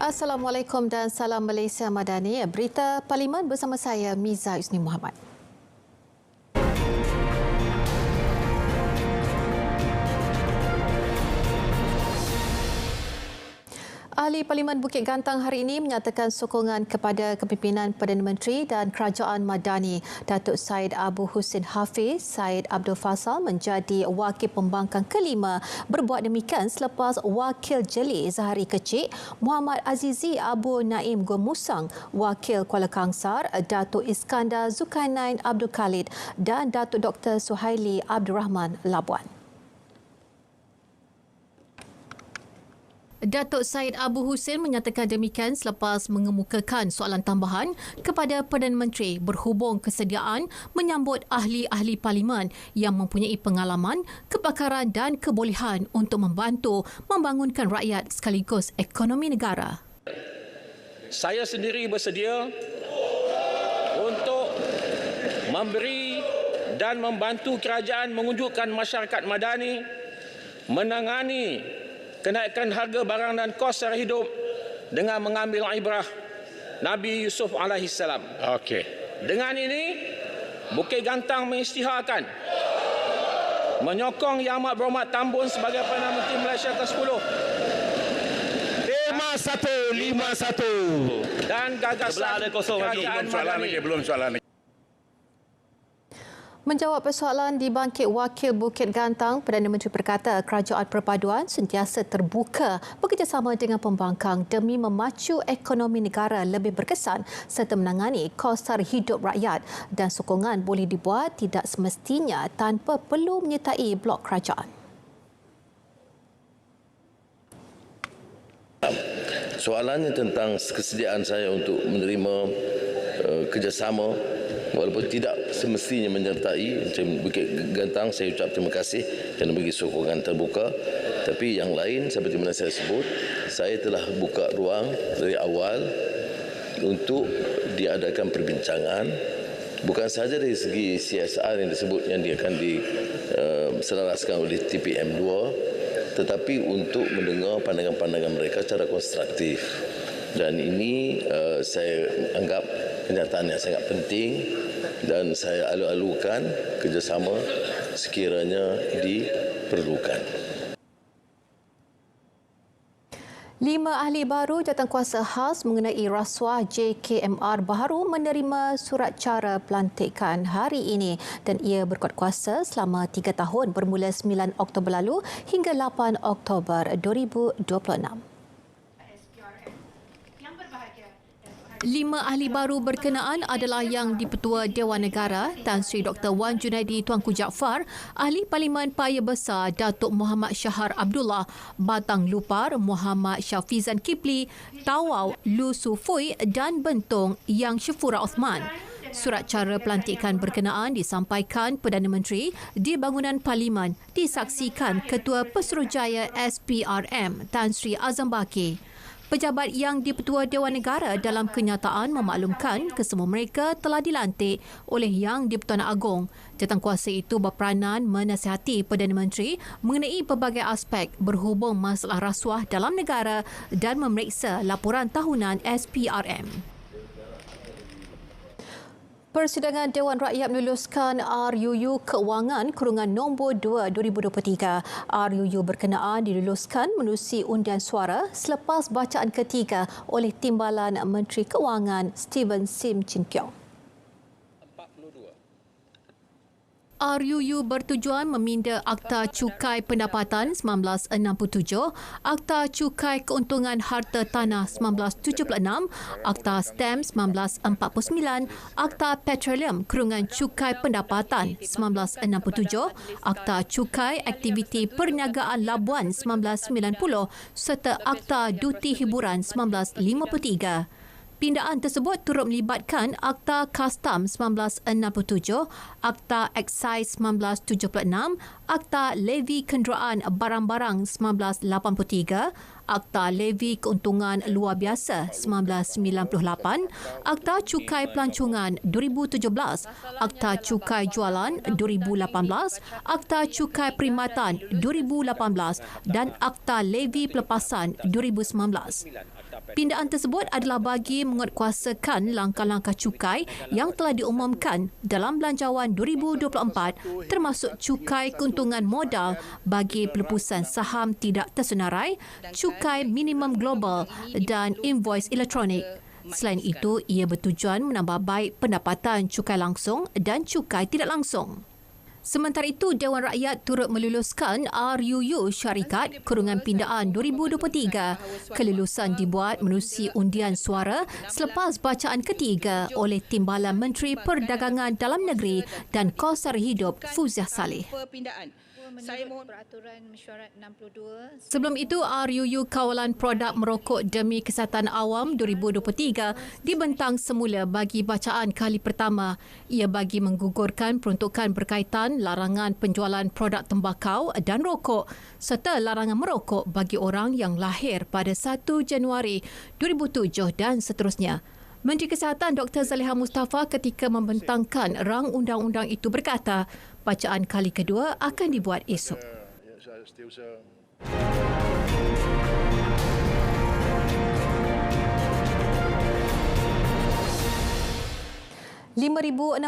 Assalamualaikum dan salam Malaysia Madani. Berita Parlimen bersama saya Miza Usni Muhammad. Ahli Parlimen Bukit Gantang hari ini menyatakan sokongan kepada kepimpinan Perdana Menteri dan Kerajaan Madani. Datuk Syed Abu Husin Hafiz Syed Abdul Fasal menjadi wakil pembangkang kelima berbuat demikian selepas wakil jeli Zahari Kecik, Muhammad Azizi Abu Naim Gomusang, wakil Kuala Kangsar, Datuk Iskandar Zulkarnain Abdul Khalid dan Datuk Dr. Suhaili Abdul Rahman Labuan. Datuk Syed Abu Husin menyatakan demikian selepas mengemukakan soalan tambahan kepada Perdana Menteri berhubung kesediaan menyambut ahli-ahli Parlimen yang mempunyai pengalaman, kepakaran dan kebolehan untuk membantu membangunkan rakyat sekaligus ekonomi negara. Saya sendiri bersedia untuk memberi dan membantu kerajaan mewujudkan masyarakat madani menangani kenaikan harga barang dan kos sara hidup dengan mengambil ibrah Nabi Yusuf alaihissalam. Okey. Dengan ini, Bukit Gantang mengisytiharkan menyokong Yang Amat Berhormat Tambun sebagai Perdana Menteri Malaysia ke-10. 5151. Dan gagasan kerajaan madani. Belum soalan lagi. Menjawab persoalan dibangkit Wakil Bukit Gantang, Perdana Menteri berkata Kerajaan Perpaduan sentiasa terbuka bekerjasama dengan pembangkang demi memacu ekonomi negara lebih berkesan serta menangani kos sara hidup rakyat dan sokongan boleh dibuat tidak semestinya tanpa perlu menyertai blok kerajaan. Soalannya tentang kesediaan saya untuk menerima kerjasama walaupun tidak semestinya menyertai macam Bukit Gantang, saya ucap terima kasih kerana bagi sokongan terbuka. Tapi yang lain seperti mana saya sebut, saya telah buka ruang dari awal untuk diadakan perbincangan bukan sahaja dari segi CSR yang disebut yang dia akan diselaraskan oleh TPM 2, tetapi untuk mendengar pandangan-pandangan mereka secara konstruktif. Dan ini saya anggap kenyataan yang sangat penting dan saya alu-alukan kerjasama sekiranya diperlukan. 5 ahli baru jawatankuasa khas mengenai rasuah JKMR baharu menerima surat cara pelantikan hari ini dan ia berkuat kuasa selama 3 tahun bermula 9 Oktober lalu hingga 8 Oktober 2026. 5 ahli baru berkenaan adalah Yang di-Pertua Dewan Negara Tan Sri Dr. Wan Junaidi Tuanku Jaafar, Ahli Parlimen Paya Besar Datuk Muhammad Shahar Abdullah, Batang Lupar Muhammad Syafizan Kipli, Tawau Lu Sufui dan Bentong Yang Syafura Osman. Surat cara pelantikan berkenaan disampaikan Perdana Menteri di bangunan Parlimen disaksikan Ketua Pesuruhjaya SPRM Tan Sri Azam Baki. Pejabat Yang di-Pertua Dewan Negara dalam kenyataan memaklumkan kesemua mereka telah dilantik oleh Yang di-Pertuan Agong. Jawatankuasa itu berperanan menasihati Perdana Menteri mengenai pelbagai aspek berhubung masalah rasuah dalam negara dan memeriksa laporan tahunan SPRM. Persidangan Dewan Rakyat meluluskan RUU Keuangan Kurungan Nombor 2 2023. RUU berkenaan diluluskan menerusi undian suara selepas bacaan ketiga oleh Timbalan Menteri Keuangan Stephen Sim Chin Kiong. RUU bertujuan meminda Akta Cukai Pendapatan 1967, Akta Cukai Keuntungan Harta Tanah 1976, Akta Stamp 1949, Akta Petroleum Kurungan Cukai Pendapatan 1967, Akta Cukai Aktiviti Perniagaan Labuan 1990 serta Akta Duti Hiburan 1953. Pindaan tersebut turut melibatkan Akta Kastam 1967, Akta Excise 1976, Akta Levi Kenderaan Barang-Barang 1983, Akta Levi Keuntungan Luar Biasa 1998, Akta Cukai Pelancongan 2017, Akta Cukai Jualan 2018, Akta Cukai Perkhidmatan 2018 dan Akta Levi Pelepasan 2019. Pindaan tersebut adalah bagi menguatkuasakan langkah-langkah cukai yang telah diumumkan dalam Belanjawan 2024 termasuk cukai keuntungan modal bagi pelepasan saham tidak tersenarai, cukai minimum global dan invoice elektronik. Selain itu, ia bertujuan menambah baik pendapatan cukai langsung dan cukai tidak langsung. Sementara itu, Dewan Rakyat turut meluluskan RUU Syarikat Kurungan Pindaan 2023. Kelulusan dibuat menerusi undian suara selepas bacaan ketiga oleh Timbalan Menteri Perdagangan Dalam Negeri dan Kos Sara Hidup Fuziah Saleh. Peraturan Mesyuarat 62. Sebelum itu, RUU Kawalan Produk Merokok Demi Kesihatan Awam 2023 dibentang semula bagi bacaan kali pertama. Ia bagi menggugurkan peruntukan berkaitan larangan penjualan produk tembakau dan rokok serta larangan merokok bagi orang yang lahir pada 1 Januari 2007 dan seterusnya. Menteri Kesihatan Dr. Zaliha Mustafa ketika membentangkan rang undang-undang itu berkata, bacaan kali kedua akan dibuat esok. 5,648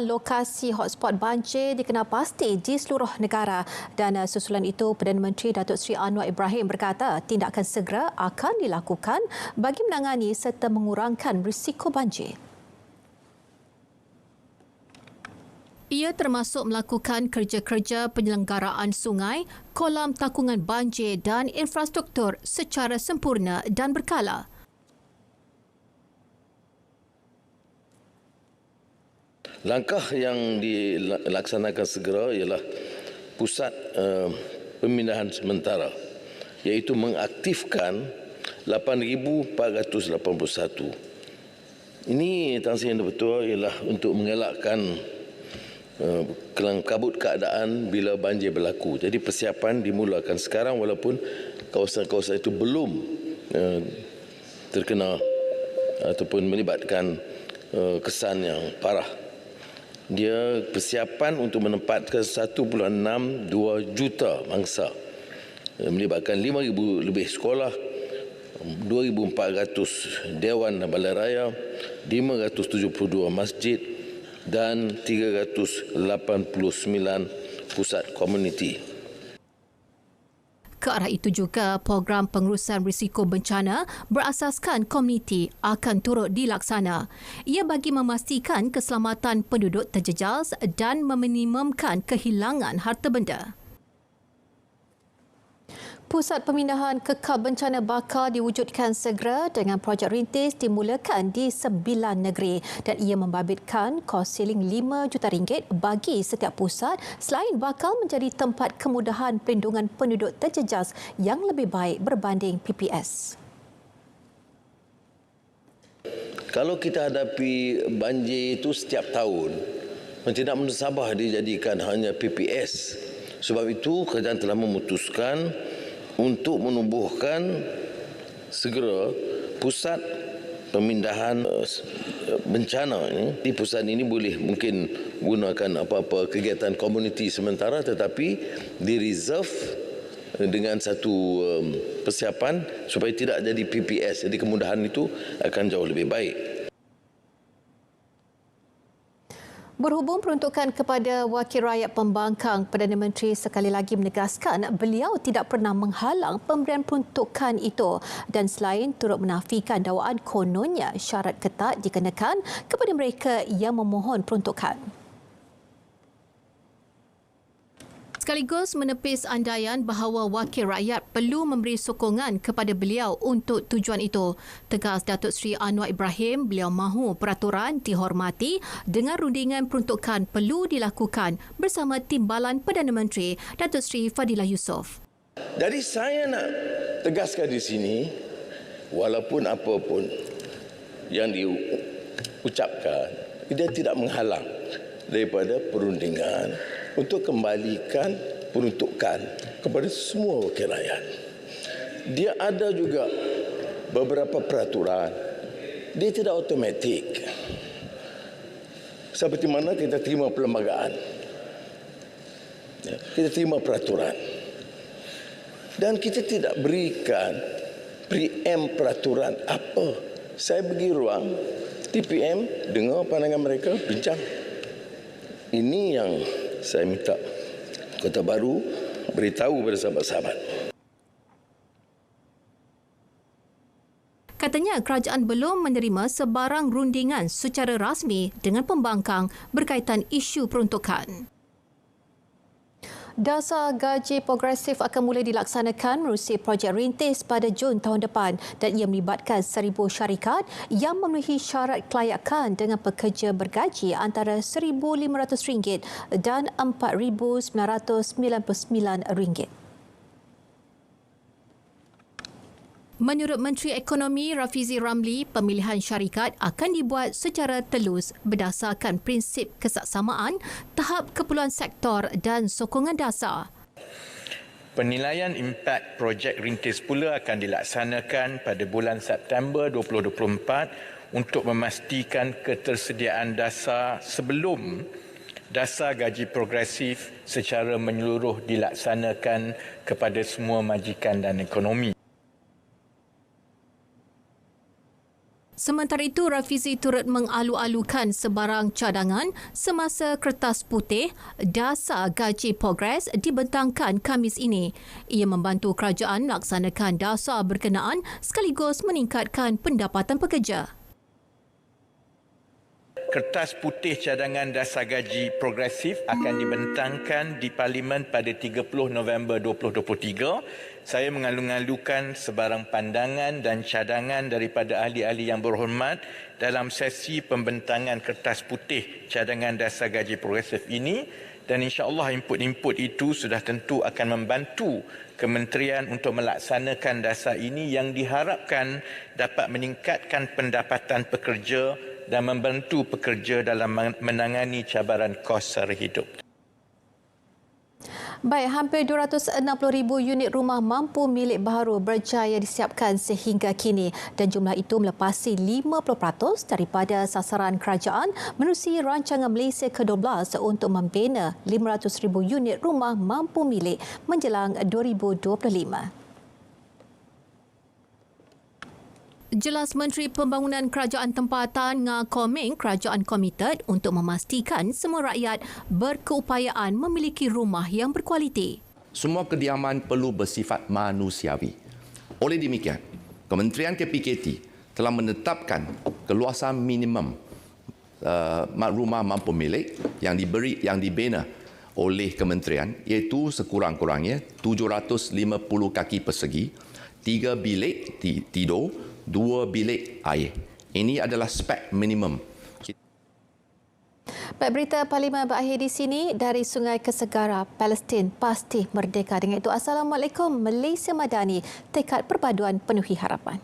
lokasi hotspot banjir dikenal pasti di seluruh negara dan susulan itu Perdana Menteri Datuk Seri Anwar Ibrahim berkata tindakan segera akan dilakukan bagi menangani serta mengurangkan risiko banjir. Ia termasuk melakukan kerja-kerja penyelenggaraan sungai, kolam takungan banjir dan infrastruktur secara sempurna dan berkala. Langkah yang dilaksanakan segera ialah pusat pemindahan sementara, iaitu mengaktifkan 8,481. Ini Tan Sri Yang Dipertua ialah untuk mengelakkan kelang kabut keadaan bila banjir berlaku. Jadi persiapan dimulakan sekarang walaupun kawasan-kawasan itu belum terkena ataupun melibatkan kesan yang parah. Dia persiapan untuk menempatkan 1.62 juta mangsa, melibatkan 5,000 lebih sekolah, 2,400 dewan balai raya, 572 masjid dan 389 pusat komuniti. Ke arah itu juga, program pengurusan risiko bencana berasaskan komuniti akan turut dilaksana. Ia bagi memastikan keselamatan penduduk terjejas dan meminimumkan kehilangan harta benda. Pusat Pemindahan Kekal Bencana bakal diwujudkan segera dengan projek rintis dimulakan di 9 negeri dan ia membabitkan kos siling RM5 juta bagi setiap pusat selain bakal menjadi tempat kemudahan perlindungan penduduk terjejas yang lebih baik berbanding PPS. Kalau kita hadapi banjir itu setiap tahun, tidak mensabah dijadikan hanya PPS. Sebab itu kerajaan telah memutuskan untuk menubuhkan segera pusat pemindahan bencana ini. Di pusat ini boleh mungkin gunakan apa-apa kegiatan komuniti sementara tetapi di-reserve dengan satu persiapan supaya tidak jadi PPS. Jadi kemudahan itu akan jauh lebih baik. Berhubung peruntukan kepada Wakil Rakyat Pembangkang, Perdana Menteri sekali lagi menegaskan beliau tidak pernah menghalang pemberian peruntukan itu dan selain turut menafikan dakwaan kononnya syarat ketat dikenakan kepada mereka yang memohon peruntukan. Sekaligus menepis andaian bahawa wakil rakyat perlu memberi sokongan kepada beliau untuk tujuan itu. Tegas Datuk Seri Anwar Ibrahim, beliau mahu peraturan dihormati dengan rundingan peruntukan perlu dilakukan bersama Timbalan Perdana Menteri Datuk Seri Fadilah Yusof. Jadi saya nak tegaskan di sini, walaupun apapun yang diucapkan, dia tidak menghalang daripada perundingan untuk kembalikan peruntukan kepada semua wakil rakyat. Dia ada juga beberapa peraturan. Dia tidak automatik. Seperti mana kita terima perlembagaan. Kita terima peraturan. Dan kita tidak berikan preempt peraturan apa. Saya bagi ruang TPM dengar pandangan mereka, bincang. Ini yang saya minta Kota Baru beritahu kepada sahabat-sahabat. Katanya kerajaan belum menerima sebarang rundingan secara rasmi dengan pembangkang berkaitan isu peruntukan. Dasar gaji progresif akan mula dilaksanakan menerusi projek rintis pada Jun tahun depan dan ia melibatkan 1,000 syarikat yang memenuhi syarat kelayakan dengan pekerja bergaji antara RM1,500 dan RM4,999. Menurut Menteri Ekonomi Rafizi Ramli, pemilihan syarikat akan dibuat secara telus berdasarkan prinsip kesaksamaan, tahap keperluan sektor dan sokongan dasar. Penilaian impak projek rintis pula akan dilaksanakan pada bulan September 2024 untuk memastikan ketersediaan dasar sebelum dasar gaji progresif secara menyeluruh dilaksanakan kepada semua majikan dan ekonomi. Sementara itu, Rafizi turut mengalu-alukan sebarang cadangan semasa Kertas Putih Dasar Gaji Progres dibentangkan Khamis ini. Ia membantu kerajaan melaksanakan dasar berkenaan sekaligus meningkatkan pendapatan pekerja. Kertas Putih Cadangan Dasar Gaji Progresif akan dibentangkan di Parlimen pada 30 November 2023. Saya mengalu-alukan sebarang pandangan dan cadangan daripada ahli-ahli yang berhormat dalam sesi pembentangan Kertas Putih Cadangan Dasar Gaji Progresif ini, dan insya-Allah input-input itu sudah tentu akan membantu kementerian untuk melaksanakan dasar ini yang diharapkan dapat meningkatkan pendapatan pekerja dan membantu pekerja dalam menangani cabaran kos sara hidup. Baik, hampir 260,000 unit rumah mampu milik baharu berjaya disiapkan sehingga kini dan jumlah itu melepasi 50% daripada sasaran kerajaan menerusi rancangan Malaysia ke-12 untuk membina 500,000 unit rumah mampu milik menjelang 2025. Jelas Menteri Pembangunan Kerajaan Tempatan Nga Komeng, kerajaan komited untuk memastikan semua rakyat berkeupayaan memiliki rumah yang berkualiti. Semua kediaman perlu bersifat manusiawi. Oleh demikian, Kementerian KPKT telah menetapkan keluasan minimum rumah mampu milik yang dibina oleh kementerian, iaitu sekurang-kurangnya 750 kaki persegi, 3 bilik tidur, 2 bilik air. Ini adalah spek minimum. Baik, berita Parlimen berakhir di sini. Dari Sungai ke Segara, Palestin pasti merdeka. Dengan itu, Assalamualaikum. Malaysia Madani, tekad perpaduan penuhi harapan.